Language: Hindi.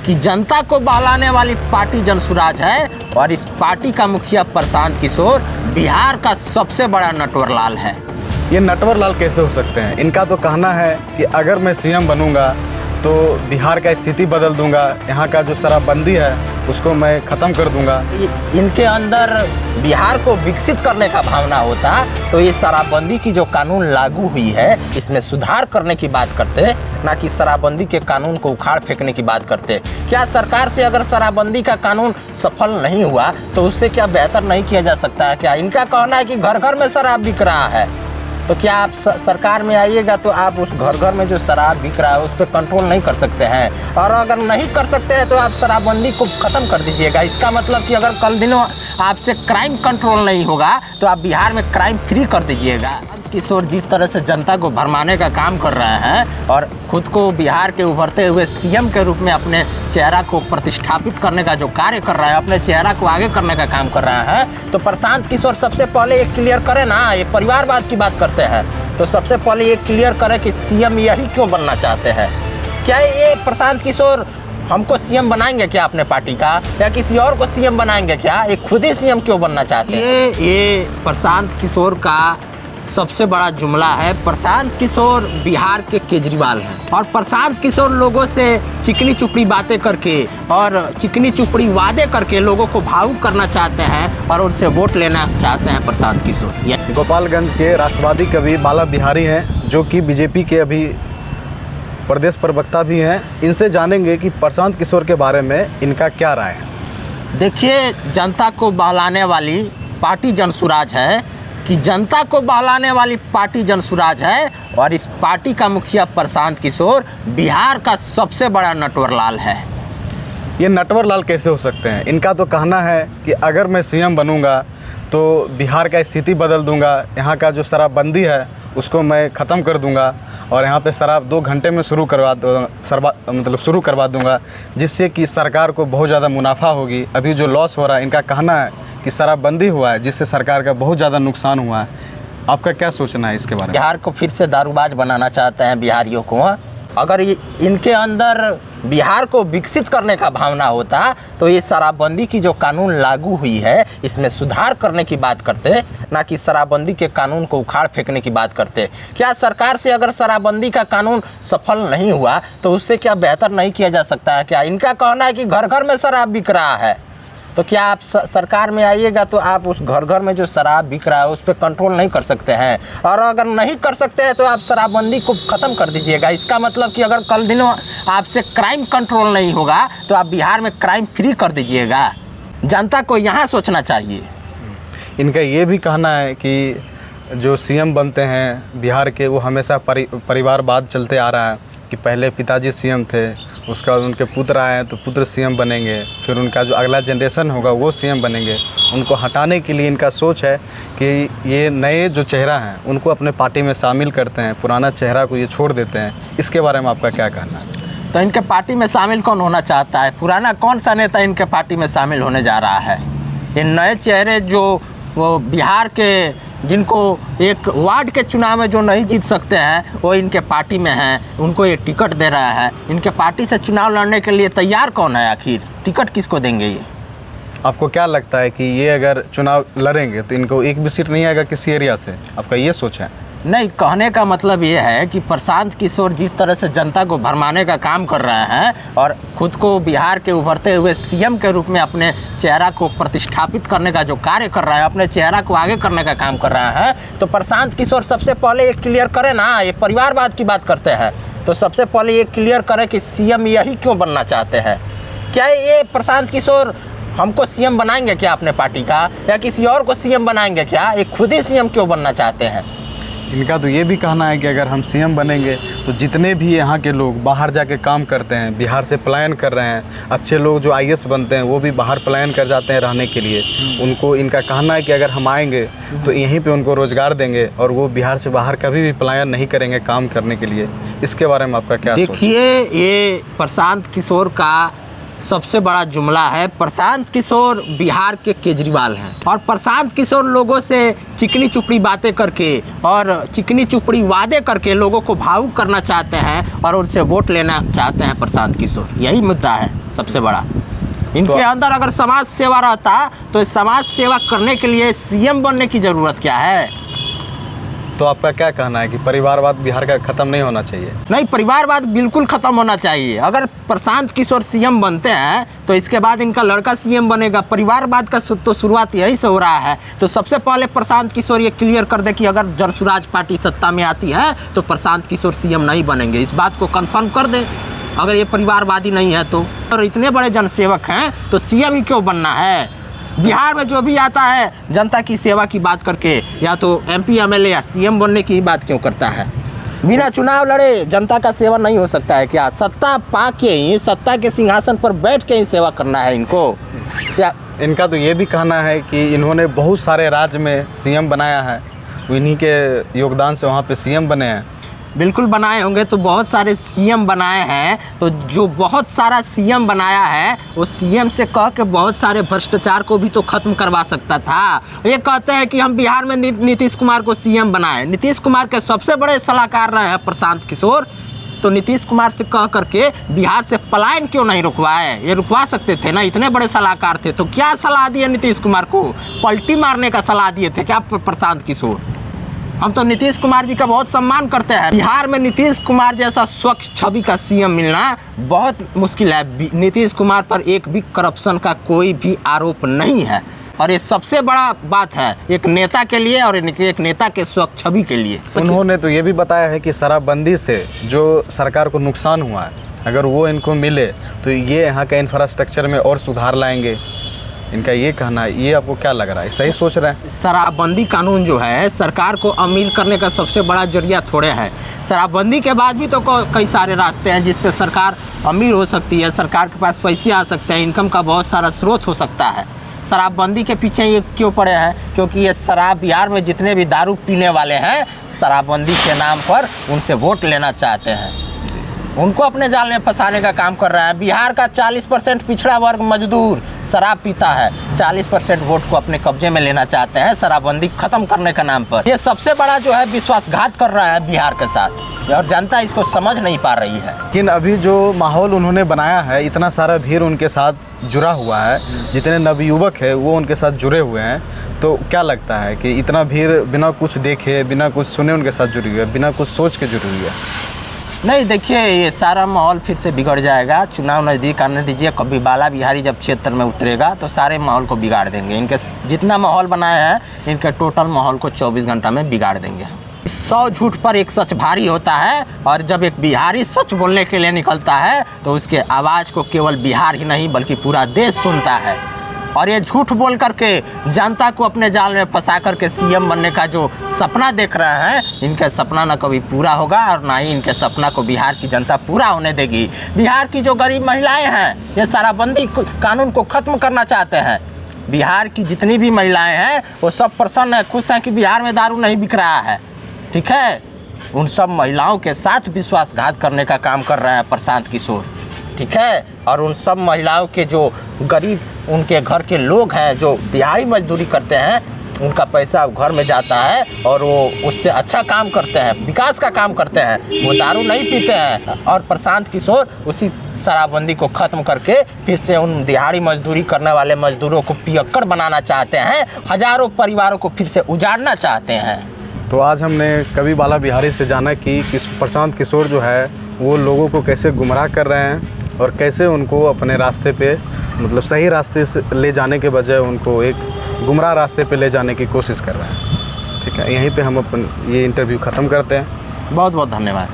कि जनता को बहलाने वाली पार्टी जनसुराज है और इस पार्टी का मुखिया प्रशांत किशोर बिहार का सबसे बड़ा नटवरलाल है। ये नटवरलाल कैसे हो सकते हैं? इनका तो कहना है कि अगर मैं सीएम बनूंगा तो बिहार का स्थिति बदल दूंगा, यहाँ का जो शराबबंदी है उसको मैं ख़त्म कर दूंगा। इनके अंदर बिहार को विकसित करने का भावना होता तो ये शराबबंदी की जो कानून लागू हुई है इसमें सुधार करने की बात करते, ना कि शराबबंदी के कानून को उखाड़ फेंकने की बात करते। क्या सरकार से अगर शराबबंदी का कानून सफल नहीं हुआ तो उससे क्या बेहतर नहीं किया जा सकता है? क्या इनका कहना है कि घर घर में शराब बिक रहा है, तो क्या आप सरकार में आइएगा तो आप उस घर घर में जो शराब बिक रहा है उस पर कंट्रोल नहीं कर सकते हैं? और अगर नहीं कर सकते हैं तो आप शराबबंदी को ख़त्म कर दीजिएगा। इसका मतलब कि अगर कल दिनों आपसे क्राइम कंट्रोल नहीं होगा तो आप बिहार में क्राइम फ्री कर दीजिएगा। किशोर जिस तरह से जनता को भरमाने का काम कर रहे हैं और खुद को बिहार के उभरते हुए सीएम के रूप में अपने चेहरा को प्रतिष्ठापित करने का जो कार्य कर रहा है, अपने चेहरा को आगे करने का काम कर रहा है, तो प्रशांत किशोर सबसे पहले ये क्लियर करे ना, ये परिवारवाद की बात करते हैं तो सबसे पहले ये क्लियर करे कि सीएम यही क्यों बनना चाहते हैं। क्या ये प्रशांत किशोर हमको सीएम बनाएंगे क्या अपने पार्टी का, या किसी और को सीएम बनाएंगे क्या? ये खुद ही सीएम क्यों बनना चाहते हैं? ये प्रशांत किशोर का सबसे बड़ा जुमला है। प्रशांत किशोर बिहार के केजरीवाल हैं और प्रशांत किशोर लोगों से चिकनी चुपड़ी बातें करके और चिकनी चुपड़ी वादे करके लोगों को भावुक करना चाहते हैं और उनसे वोट लेना चाहते हैं प्रशांत किशोर। गोपालगंज के राष्ट्रवादी कवि बाला बिहारी हैं जो कि बीजेपी के अभी प्रदेश प्रवक्ता भी हैं। इनसे जानेंगे कि प्रशांत किशोर के बारे में इनका क्या राय है। देखिए, जनता को बहलाने वाली पार्टी जनसुराज है कि जनता को बहलाने वाली पार्टी जनसुराज है और इस पार्टी का मुखिया प्रशांत किशोर बिहार का सबसे बड़ा नटवरलाल है। ये नटवरलाल कैसे हो सकते हैं? इनका तो कहना है कि अगर मैं सीएम बनूंगा तो बिहार का स्थिति बदल दूंगा, यहाँ का जो शराबबंदी है उसको मैं ख़त्म कर दूंगा और यहाँ पे शराब 2 घंटे में शुरू करवा दूंगा, जिससे कि सरकार को बहुत ज़्यादा मुनाफा होगी। अभी जो लॉस हो रहा है, इनका कहना है कि शराबबंदी हुआ है जिससे सरकार का बहुत ज़्यादा नुकसान हुआ है। आपका क्या सोचना है इसके बारे में? बिहार को फिर से दारूबाज बनाना चाहते हैं बिहारियों को। अगर इनके अंदर बिहार को विकसित करने का भावना होता तो ये शराबबंदी की जो कानून लागू हुई है इसमें सुधार करने की बात करते, ना कि शराबबंदी के कानून को उखाड़ फेंकने की बात करते। क्या सरकार से अगर शराबबंदी का कानून सफल नहीं हुआ तो उससे क्या बेहतर नहीं किया जा सकता है? क्या इनका कहना है कि घर घर में शराब बिक रहा है, तो क्या आप सरकार में आइएगा तो आप उस घर घर में जो शराब बिक रहा है उस पर कंट्रोल नहीं कर सकते हैं? और अगर नहीं कर सकते हैं तो आप शराबबंदी को ख़त्म कर दीजिएगा। इसका मतलब कि अगर कल दिनों आपसे क्राइम कंट्रोल नहीं होगा तो आप बिहार में क्राइम फ्री कर दीजिएगा। जनता को यहाँ सोचना चाहिए। इनका ये भी कहना है कि जो सीएम बनते हैं बिहार के वो हमेशा परिवारवाद चलते आ रहा है कि पहले पिताजी सीएम थे, उसके बाद उनके पुत्र आए हैं तो पुत्र सीएम बनेंगे, फिर उनका जो अगला जनरेशन होगा वो सीएम बनेंगे। उनको हटाने के लिए इनका सोच है कि ये नए जो चेहरा हैं उनको अपने पार्टी में शामिल करते हैं, पुराना चेहरा को ये छोड़ देते हैं। इसके बारे में आपका क्या कहना है? तो इनके पार्टी में शामिल कौन होना चाहता है? पुराना कौन सा नेता इनके पार्टी में शामिल होने जा रहा है? ये नए चेहरे जो वो बिहार के जिनको एक वार्ड के चुनाव में जो नहीं जीत सकते हैं वो इनके पार्टी में हैं, उनको ये टिकट दे रहा है। इनके पार्टी से चुनाव लड़ने के लिए तैयार कौन है? आखिर टिकट किसको देंगे ये? आपको क्या लगता है कि ये अगर चुनाव लड़ेंगे तो इनको एक भी सीट नहीं आएगा किसी एरिया से? आपका ये सोच है? नहीं, कहने का मतलब ये है कि प्रशांत किशोर जिस तरह से जनता को भरमाने का काम कर रहे हैं और खुद को बिहार के उभरते हुए सीएम के रूप में अपने चेहरा को प्रतिष्ठापित करने का जो कार्य कर रहा है, अपने चेहरा को आगे करने का काम कर रहा है, तो प्रशांत किशोर सबसे पहले ये क्लियर करे ना, ये परिवारवाद की बात करते हैं तो सबसे पहले ये क्लियर करे कि सीएम यही क्यों बनना चाहते हैं। क्या ये प्रशांत किशोर हमको सीएम बनाएंगे क्या अपने पार्टी का, या किसी और को सीएम बनाएंगे क्या? ये खुद ही सीएम क्यों बनना चाहते हैं? इनका तो ये भी कहना है कि अगर हम सीएम बनेंगे तो जितने भी यहाँ के लोग बाहर जाके काम करते हैं, बिहार से पलायन कर रहे हैं, अच्छे लोग जो आईएएस बनते हैं वो भी बाहर पलायन कर जाते हैं रहने के लिए, उनको इनका कहना है कि अगर हम आएंगे तो यहीं पे उनको रोज़गार देंगे और वो बिहार से बाहर कभी भी पलायन नहीं करेंगे काम करने के लिए। इसके बारे में आपका क्या सोच है? देखिए, ये प्रशांत किशोर का सबसे बड़ा जुमला है। प्रशांत किशोर बिहार के केजरीवाल हैं और प्रशांत किशोर लोगों से चिकनी चुपड़ी बातें करके और चिकनी चुपड़ी वादे करके लोगों को भावुक करना चाहते हैं और उनसे वोट लेना चाहते हैं प्रशांत किशोर। यही मुद्दा है। सबसे बड़ा। इनके अंदर अगर समाज सेवा रहता तो इस समाज सेवा करने के लिए सीएम बनने की ज़रूरत क्या है? तो आपका क्या कहना है कि परिवारवाद बिहार का ख़त्म नहीं होना चाहिए? नहीं, परिवारवाद बिल्कुल ख़त्म होना चाहिए। अगर प्रशांत किशोर सीएम बनते हैं तो इसके बाद इनका लड़का सीएम बनेगा। परिवारवाद का तो शुरुआत यहीं से हो रहा है। तो सबसे पहले प्रशांत किशोर ये क्लियर कर दे कि अगर जनसुराज पार्टी सत्ता में आती है तो प्रशांत किशोर सीएम नहीं बनेंगे। इस बात को कन्फर्म कर दे अगर ये परिवारवादी नहीं है तो। और इतने बड़े जनसेवक हैं तो सीएम ही क्यों बनना है? बिहार में जो भी आता है जनता की सेवा की बात करके या तो एमपी एमएलए या सीएम बनने की बात क्यों करता है? बिना चुनाव लड़े जनता का सेवा नहीं हो सकता है क्या? सत्ता पा के ही, सत्ता के सिंहासन पर बैठ के ही सेवा करना है इनको या? इनका तो ये भी कहना है कि इन्होंने बहुत सारे राज्य में सीएम बनाया है, इन्हीं के योगदान से वहाँ पे सीएम बने हैं। बिल्कुल बनाए होंगे, तो बहुत सारे सीएम बनाए हैं। तो जो बहुत सारा सीएम बनाया है वो सीएम से कह के बहुत सारे भ्रष्टाचार को भी तो खत्म करवा सकता था। ये कहते हैं कि हम बिहार में नीतीश कुमार को सीएम बनाए। नीतीश कुमार के सबसे बड़े सलाहकार रहे हैं प्रशांत किशोर। तो नीतीश कुमार से कह करके बिहार से पलायन क्यों नहीं रुकवाए? ये रुकवा सकते थे ना, इतने बड़े सलाहकार थे। तो क्या सलाह दिए नीतीश कुमार को? पलटी मारने का सलाह दिए थे क्या प्रशांत किशोर? हम तो नीतीश कुमार जी का बहुत सम्मान करते हैं। बिहार में नीतीश कुमार जैसा स्वच्छ छवि का सीएम मिलना बहुत मुश्किल है। नीतीश कुमार पर एक भी करप्शन का कोई भी आरोप नहीं है। और ये सबसे बड़ा बात है एक नेता के लिए और एक नेता के स्वच्छ छवि के लिए। उन्होंने तो ये भी बताया है कि शराबबंदी से जो सरकार को नुकसान हुआ है, अगर वो इनको मिले तो ये यहाँ का इंफ्रास्ट्रक्चर में और सुधार लाएंगे। इनका ये कहना है। ये आपको क्या लग रहा है, सही सोच रहे हैं? शराबबंदी कानून जो है सरकार को अमीर करने का सबसे बड़ा जरिया थोड़े है। शराबबंदी के बाद भी तो कई सारे रास्ते हैं जिससे सरकार अमीर हो सकती है, सरकार के पास पैसे आ सकते हैं, इनकम का बहुत सारा स्रोत हो सकता है। शराबबंदी के पीछे ये क्यों पड़े हैं? क्योंकि ये शराब बिहार में जितने भी दारू पीने वाले हैं शराबबंदी के नाम पर उनसे वोट लेना चाहते हैं, उनको अपने जाल में फंसाने का काम कर रहा है। बिहार का 40% पिछड़ा वर्ग मजदूर शराब पीता है, 40% वोट को अपने कब्जे में लेना चाहते हैं शराबबंदी खत्म करने का नाम पर। ये सबसे बड़ा जो है विश्वासघात कर रहा है बिहार के साथ और जनता इसको समझ नहीं पा रही है। लेकिन अभी जो माहौल उन्होंने बनाया है, इतना सारा भीड़ उनके साथ जुड़ा हुआ है, जितने नवयुवक है वो उनके साथ जुड़े हुए हैं, तो क्या लगता है कि इतना भीड़ बिना कुछ देखे, बिना कुछ सुने उनके साथ जुड़ी हुई है, बिना कुछ सोच के जुड़ी हुई है? नहीं, देखिए ये सारा माहौल फिर से बिगड़ जाएगा। चुनाव नज़दीक आने दीजिए, कभी बाला बिहारी जब क्षेत्र में उतरेगा तो सारे माहौल को बिगाड़ देंगे। इनके जितना माहौल बनाया है इनके टोटल माहौल को 24 घंटा में बिगाड़ देंगे। 100 झूठ पर एक सच भारी होता है और जब एक बिहारी सच बोलने के लिए निकलता है तो उसके आवाज़ को केवल बिहार ही नहीं बल्कि पूरा देश सुनता है। और ये झूठ बोल करके जनता को अपने जाल में फंसा करके सीएम बनने का जो सपना देख रहे हैं, इनका सपना ना कभी पूरा होगा और ना ही इनके सपना को बिहार की जनता पूरा होने देगी। बिहार की जो गरीब महिलाएं हैं ये शराबबंदी कानून को ख़त्म करना चाहते हैं। बिहार की जितनी भी महिलाएं हैं वो सब प्रसन्न हैं, खुश हैं कि बिहार में दारू नहीं बिक रहा है। ठीक है, उन सब महिलाओं के साथ विश्वासघात करने का काम कर रहे हैं प्रशांत किशोर। ठीक है, और उन सब महिलाओं के जो गरीब उनके घर के लोग हैं जो दिहाड़ी मजदूरी करते हैं उनका पैसा घर में जाता है और वो उससे अच्छा काम करते हैं, विकास का काम करते हैं, वो दारू नहीं पीते हैं। और प्रशांत किशोर उसी शराबबंदी को ख़त्म करके फिर से उन दिहाड़ी मजदूरी करने वाले मजदूरों को पियक्कड़ बनाना चाहते हैं, हज़ारों परिवारों को फिर से उजाड़ना चाहते हैं। तो आज हमने कवि बाला बिहारी से जाना कि प्रशांत किशोर जो है वो लोगों को कैसे गुमराह कर रहे हैं और कैसे उनको अपने रास्ते पे, मतलब सही रास्ते से ले जाने के बजाय उनको एक गुमराह रास्ते पे ले जाने की कोशिश कर रहे हैं। ठीक है, यहीं पे हम अपन ये इंटरव्यू ख़त्म करते हैं। बहुत बहुत धन्यवाद।